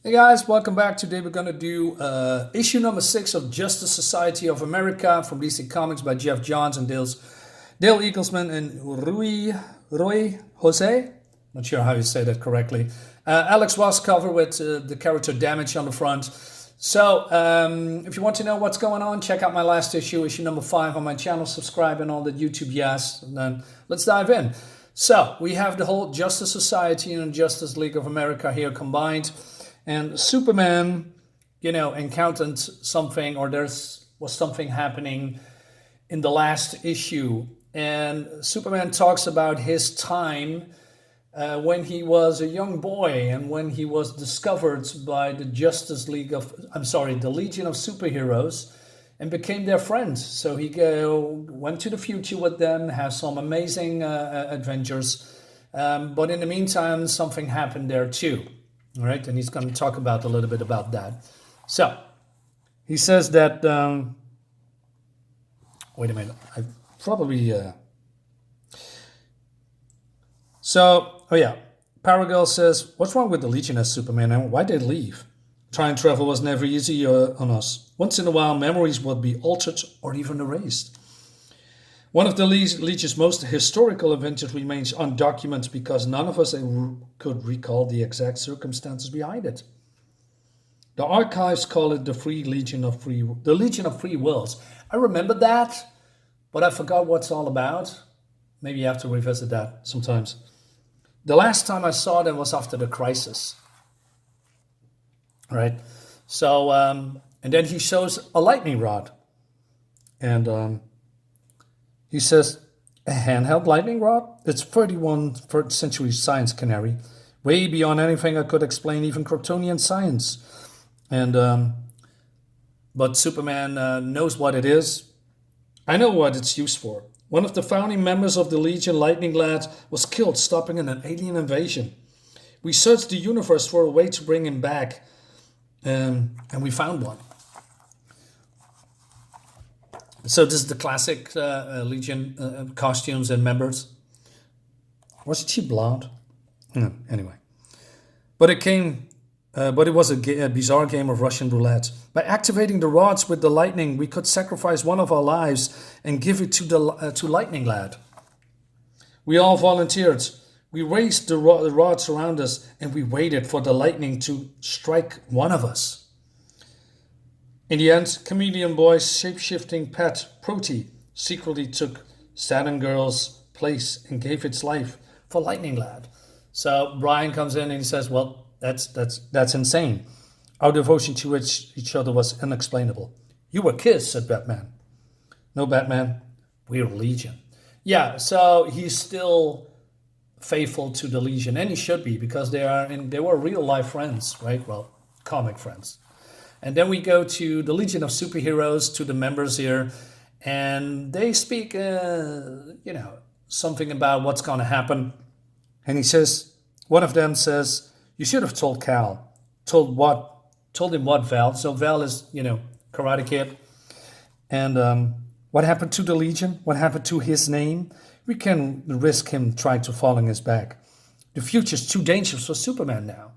Hey guys, welcome back. Today we're going to do issue number 6 of Justice Society of America from DC Comics by Geoff Johns and Dale Eaglesham and Ruy José. Not sure how you say that correctly. Alex Ross cover with the character Damage on the front. So if you want to know what's going on, check out my last issue, issue number 5 on my channel. Subscribe and all the YouTube yes. And then let's dive in. So we have the whole Justice Society and Justice League of America here combined. And Superman, encountered something, or was something happening in the last issue. And Superman talks about his time when he was a young boy and when he was discovered by the the Legion of Superheroes and became their friend. So he went to the future with them, have some amazing adventures. But in the meantime, something happened there too. All right, and he's going to talk about a little bit about that. So he says that. Wait a minute. I probably. Paragirl says, "What's wrong with the Legion as Superman, and why did they leave? Time travel was never easy on us. Once in a while, memories would be altered or even erased. One of the Legion's most historical adventures remains undocumented because none of us could recall the exact circumstances behind it. The archives call it the Legion of Free Wills. I remember that, but I forgot what it's all about. Maybe you have to revisit that sometimes. The last time I saw them was after the crisis. All right. So, and then he shows a lightning rod. And he says, a handheld lightning rod? It's 31st century science, Canary. Way beyond anything I could explain, even Kryptonian science. And but Superman knows what it is. I know what it's used for. One of the founding members of the Legion, Lightning Lad, was killed stopping an alien invasion. We searched the universe for a way to bring him back, and we found one. So this is the classic Legion costumes and members. Wasn't she blonde? Anyway, but it was a bizarre game of Russian roulette. By activating the rods with the lightning, we could sacrifice one of our lives and give it to Lightning Lad. We all volunteered. We raised the rods around us, and we waited for the lightning to strike one of us. In the end, Chameleon Boy's shape-shifting pet, Protey, secretly took Saturn Girl's place and gave its life for Lightning Lad. So Brian comes in and he says, well, that's insane. Our devotion to each other was unexplainable. You were kids, said Batman. No, Batman, we're Legion. Yeah, so he's still faithful to the Legion, and he should be, because they were real-life friends, right? Well, comic friends. And then we go to the Legion of Superheroes, to the members here, and they speak, something about what's going to happen. And one of them says, you should have told Cal. Told him what, Val? So Val is, Karate Kid. And what happened to the Legion? What happened to his name? We can risk him trying to fall on his back. The future's too dangerous for Superman now.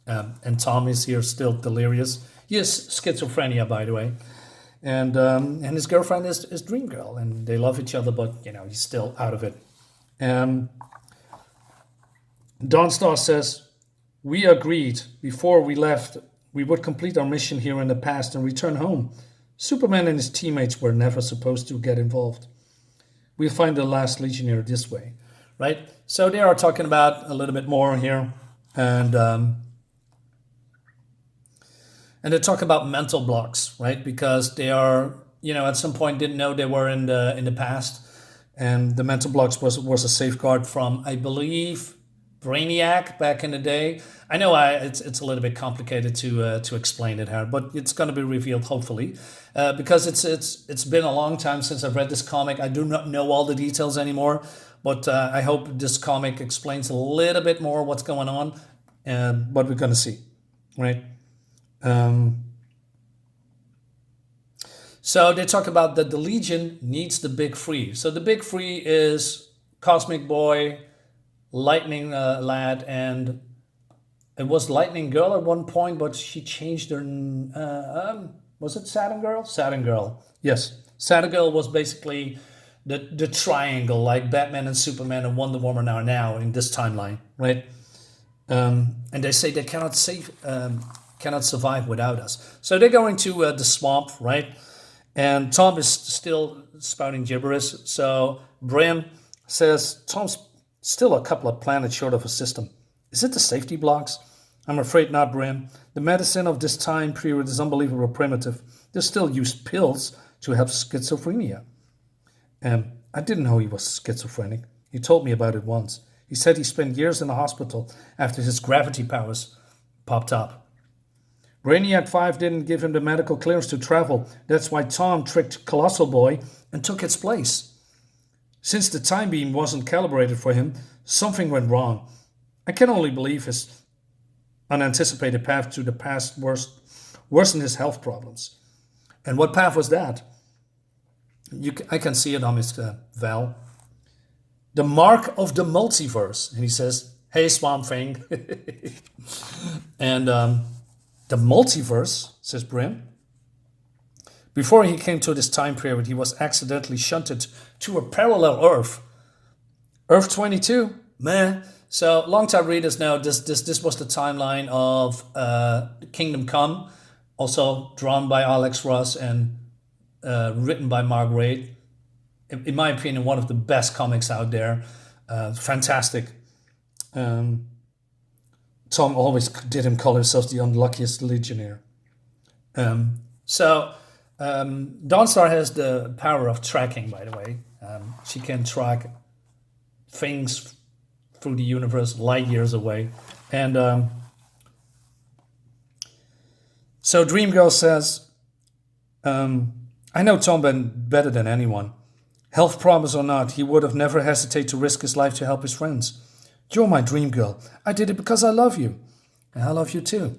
And Tom is here still delirious. He has schizophrenia, by the way. And his girlfriend is Dream Girl. And they love each other, but, he's still out of it. Dawnstar says, we agreed before we left we would complete our mission here in the past and return home. Superman and his teammates were never supposed to get involved. We'll find the last Legionnaire this way, right? So they are talking about a little bit more here. And they talk about mental blocks, right? Because they are, at some point didn't know they were in the past. And the mental blocks was a safeguard from, I believe, Brainiac back in the day. I know it's a little bit complicated to explain it here, but it's going to be revealed hopefully, because it's been a long time since I've read this comic. I do not know all the details anymore, but I hope this comic explains a little bit more what's going on, and what we're going to see, right? So they talk about that the Legion needs the Big Three. So the Big Three is Cosmic Boy, Lightning Lad, and it was Lightning Girl at one point, but she changed her. Was it Saturn Girl? Saturn Girl. Yes, Saturn Girl was basically the triangle, like Batman and Superman and Wonder Woman are now in this timeline, right? And they say they cannot survive without us. So they're going to the swamp, right? And Tom is still spouting gibberish. So Brim says Tom's still a couple of planets short of a system. Is it the safety blocks? I'm afraid not, Brim. The medicine of this time period is unbelievably primitive. They still use pills to help schizophrenia. I didn't know he was schizophrenic. He told me about it once. He said he spent years in the hospital after his gravity powers popped up. Brainiac 5 didn't give him the medical clearance to travel. That's why Tom tricked Colossal Boy and took its place. Since the time beam wasn't calibrated for him, something went wrong. I can only believe his unanticipated path to the past worsened his health problems. And what path was that? I can see it on his Val. The mark of the multiverse. And he says, hey, Swamp Thing. And the multiverse, says Brim. Before he came to this time period, he was accidentally shunted to a parallel Earth. Earth 22? Meh. So, long-time readers know this was the timeline of Kingdom Come, also drawn by Alex Ross and written by Mark Waid. In my opinion, one of the best comics out there. Fantastic. Tom always did him call himself the unluckiest Legionnaire. Dawnstar has the power of tracking, by the way. She can track things through the universe light years away. And so Dreamgirl says, I know Tom better than anyone. Health problems or not, he would have never hesitated to risk his life to help his friends. You're my dream girl. I did it because I love you. And I love you too.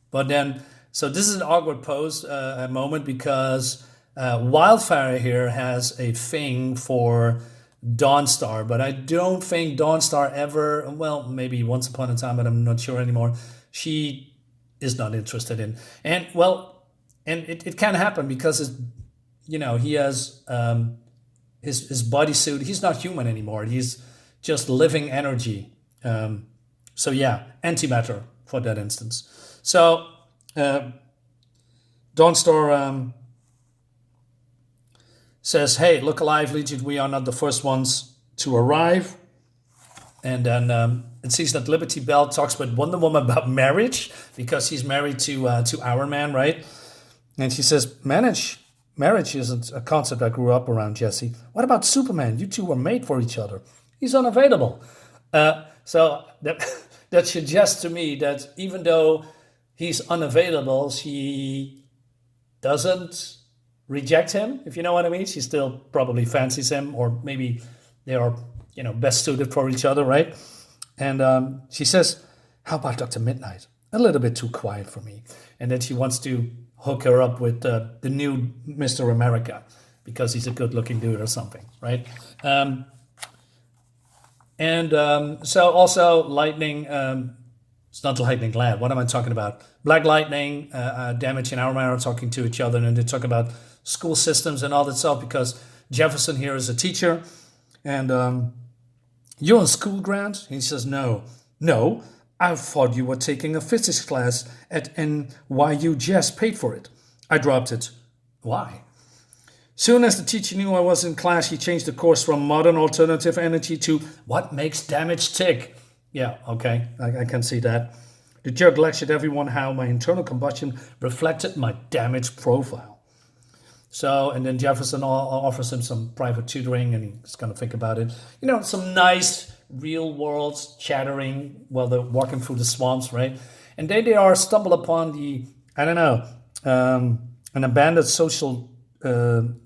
But then, so this is an awkward pose, a moment, because Wildfire here has a thing for Dawnstar, but I don't think Dawnstar ever, well, maybe once upon a time, but I'm not sure anymore. She is not interested in. And well, and it can happen because he has his bodysuit. He's not human anymore. He's just living energy. So yeah, antimatter for that instance. So Dawnstar says, hey, look alive, Legion, we are not the first ones to arrive. And then it sees that Liberty Bell talks with Wonder Woman about marriage, because he's married to Iron Man, right? And she says, marriage isn't a concept I grew up around, Jesse. What about Superman? You two were made for each other. He's unavailable. So that suggests to me that even though he's unavailable, she doesn't reject him, if you know what I mean. She still probably fancies him, or maybe they are, best suited for each other, right? And she says, how about Dr. Midnight? A little bit too quiet for me. And then she wants to hook her up with the new Mr. America, because he's a good-looking dude or something, right? So also Lightning, it's not Lightning Lad. What am I talking about? Black Lightning, Damage, and Iron Man are talking to each other, and they talk about school systems and all that stuff, because Jefferson here is a teacher. And you're in school, Grant? He says, no, I thought you were taking a physics class at NYU. Jess paid for it. I dropped it. Why? Soon as the teacher knew I was in class, he changed the course from modern alternative energy to what makes damage tick. Yeah, okay, I can see that. The jerk lectured everyone how my internal combustion reflected my damage profile. So, and then Jefferson offers him some private tutoring, and he's going to think about it. Some nice real world chattering while they're walking through the swamps, right? And then they are stumble upon an abandoned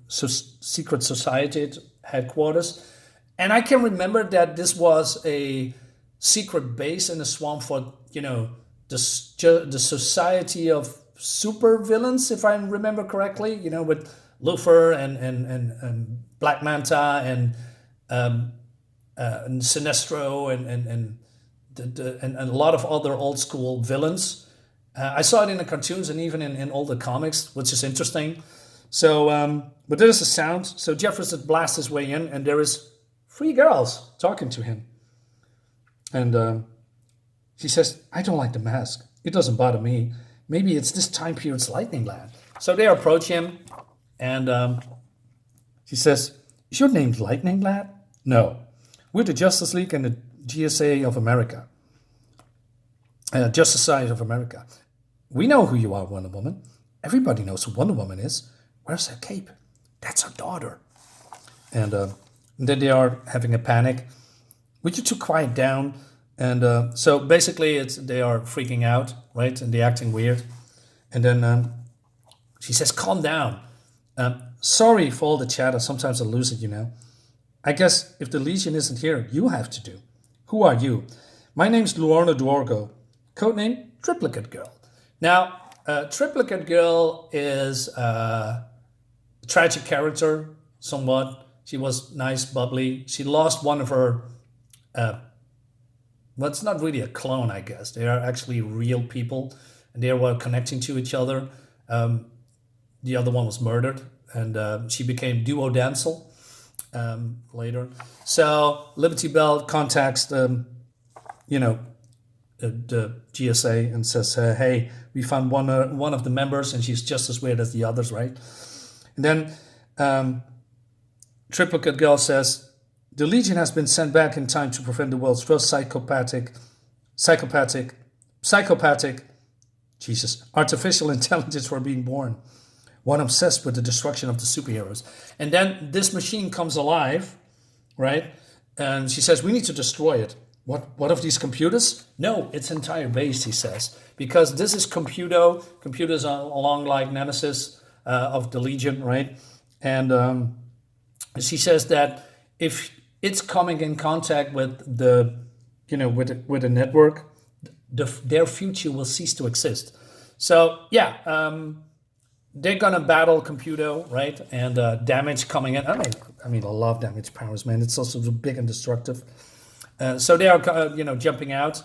secret society headquarters. And I can remember that this was a secret base in the swamp for, the Society of Super Villains, if I remember correctly, with Luthor and Black Manta and Sinestro and and a lot of other old school villains. I saw it in the cartoons and even in older comics, which is interesting. So, but there is a sound. So Jefferson blasts his way in, and there is 3 girls talking to him. And he says, I don't like the mask. It doesn't bother me. Maybe it's this time period's Lightning Lad. So they approach him, and he says, is your name Lightning Lad? No. We're the Justice League and the GSA of America. Justice Society of America. We know who you are, Wonder Woman. Everybody knows who Wonder Woman is. Where's her cape? That's her daughter. And then they are having a panic. Would you two quiet down? And so basically they are freaking out, right? And they're acting weird. And then she says, calm down. Sorry for all the chatter. Sometimes I lose it, you know. I guess if the Legion isn't here, you have to do. Who are you? My name's Luorna Duorgo. Codename Triplicate Girl. Now, Triplicate Girl is a tragic character, somewhat. She was nice, bubbly. She lost one of her... well, it's not really a clone, I guess. They are actually real people, and they were connecting to each other. The other one was murdered, and she became Duo Damsel later. So Liberty Bell contacts the GSA and says, hey, we found one of the members, and she's just as weird as the others, right? And then Triplicate Girl says, the Legion has been sent back in time to prevent the world's first psychopathic, artificial intelligence from being born. One obsessed with the destruction of the superheroes. And then this machine comes alive, right? And she says, we need to destroy it. What of these computers? No, its entire base, he says. Because this is Computo. Computers are along like nemesis of the Legion, right? And she says that if it's coming in contact with with a network, their future will cease to exist. So yeah, they're gonna battle Computo, right? And damage coming in. I mean, I love damage powers, man. It's also big and destructive. So they are, jumping out,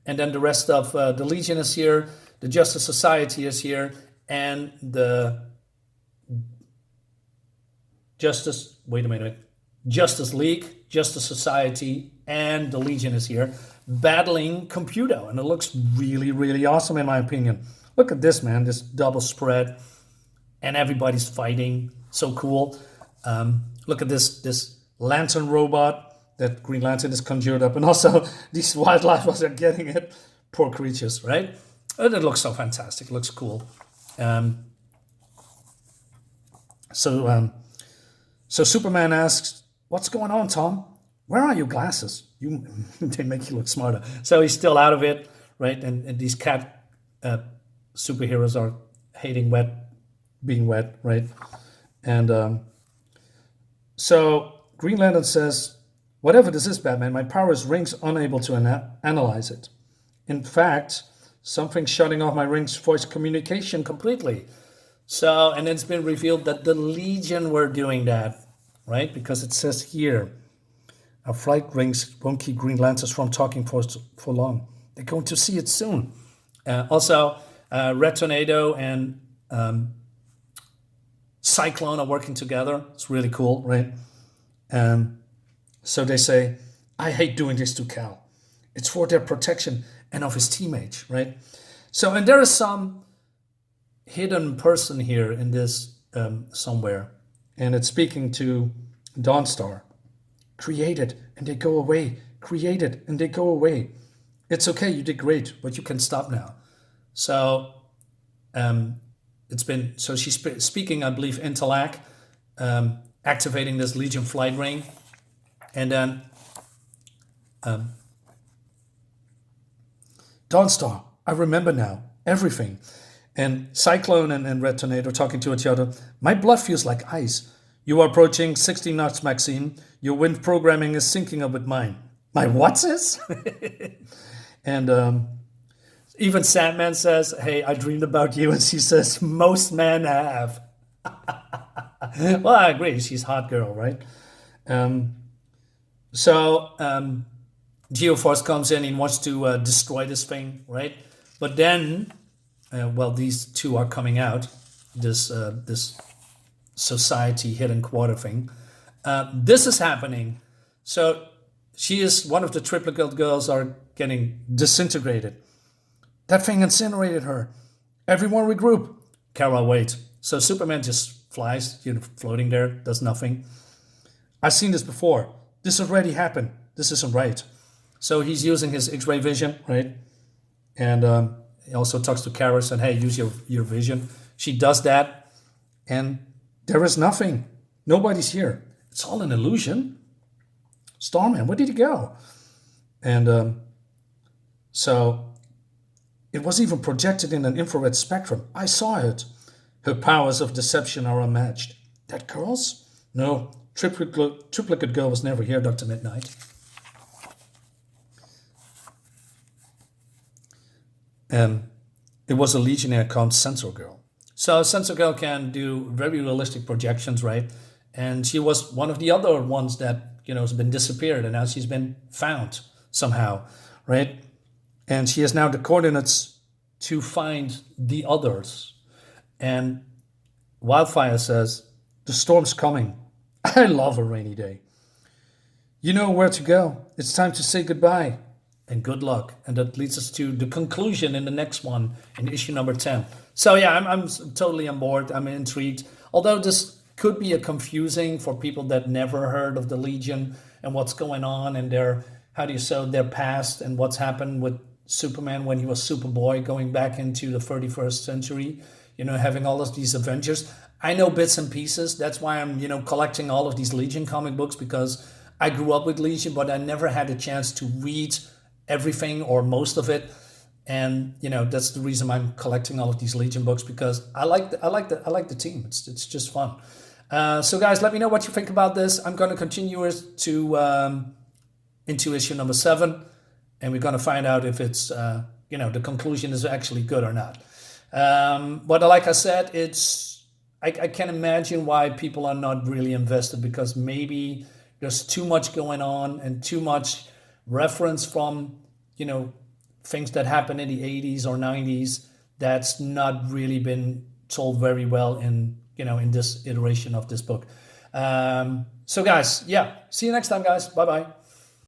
and then the rest of the Legion is here, the Justice Society is here, and the Justice League, Justice Society, and the Legion is here, battling Computo, and it looks really, really awesome in my opinion. Look at this, man, this double spread, and everybody's fighting, so cool. Look at this lantern robot that Green Lantern is conjured up, and also these wildlife are getting it. Poor creatures, right? And it looks so fantastic. It looks cool. So Superman asks, "What's going on, Tom? Where are your glasses? They make you look smarter." So he's still out of it, right? And these cat superheroes are hating being wet, right? And so Green Lantern says, whatever this is, Batman, my powers rings unable to analyze it. In fact, something's shutting off my ring's voice communication completely. So, and it's been revealed that the Legion were doing that, right? Because it says here, our flight rings won't keep Green Lanterns from talking for long. They're going to see it soon. Also, Red Tornado and Cyclone are working together. It's really cool, right? So they say, I hate doing this to Cal. It's for their protection and of his teammates, right? So, and there is some hidden person here in this somewhere. And it's speaking to Dawnstar. Created and they go away. Created and they go away. It's okay, you did great, but you can stop now. So, she's speaking, I believe, Interlac, activating this Legion flight ring. And then Dawnstar, I remember now, everything. And Cyclone and Red Tornado talking to each other. My blood feels like ice. You are approaching 60 knots, Maxine. Your wind programming is syncing up with mine. My what's this? And even Sandman says, hey, I dreamed about you. And she says, most men have. Well, I agree. She's a hot girl, right? So Geoforce comes in and wants to destroy this thing, right? But then, these two are coming out, this society hidden quarter thing. This is happening. So one of the triplicate girls are getting disintegrated. That thing incinerated her. Everyone regroup. Kara, wait. So Superman just flies, floating there, does nothing. I've seen this before. This already happened. This isn't right. So he's using his X-ray vision, right? And he also talks to Kara and, hey, use your vision. She does that, and there is nothing. Nobody's here. It's all an illusion. Starman, where did he go? And so it was even projected in an infrared spectrum. I saw it. Her powers of deception are unmatched. That girl's? No, triplicate girl was never here, Dr. Midnight. And it was a Legionnaire called Sensor Girl. So Sensor Girl can do very realistic projections, right? And she was one of the other ones that, has been disappeared, and now she's been found somehow, right? And she has now the coordinates to find the others. And Wildfire says, the storm's coming. I love a rainy day. You know where to go. It's time to say goodbye. And good luck. And that leads us to the conclusion in the next one, in issue number 10. So yeah, I'm totally on board. I'm intrigued. Although this could be confusing for people that never heard of the Legion and what's going on and their past and what's happened with Superman when he was Superboy, going back into the 31st century, having all of these Avengers. I know bits and pieces. That's why I'm, collecting all of these Legion comic books, because I grew up with Legion, but I never had a chance to read everything or most of it. And that's the reason I'm collecting all of these Legion books, because I like the team. It's just fun. So guys, let me know what you think about this. I'm going to continue into issue number 7, and we're going to find out if it's the conclusion is actually good or not. But like I said, I can imagine why people are not really invested, because maybe there's too much going on and too much reference from things that happened in the 80s or 90s that's not really been told very well in this iteration of this book. So guys, yeah, see you next time, guys. Bye bye.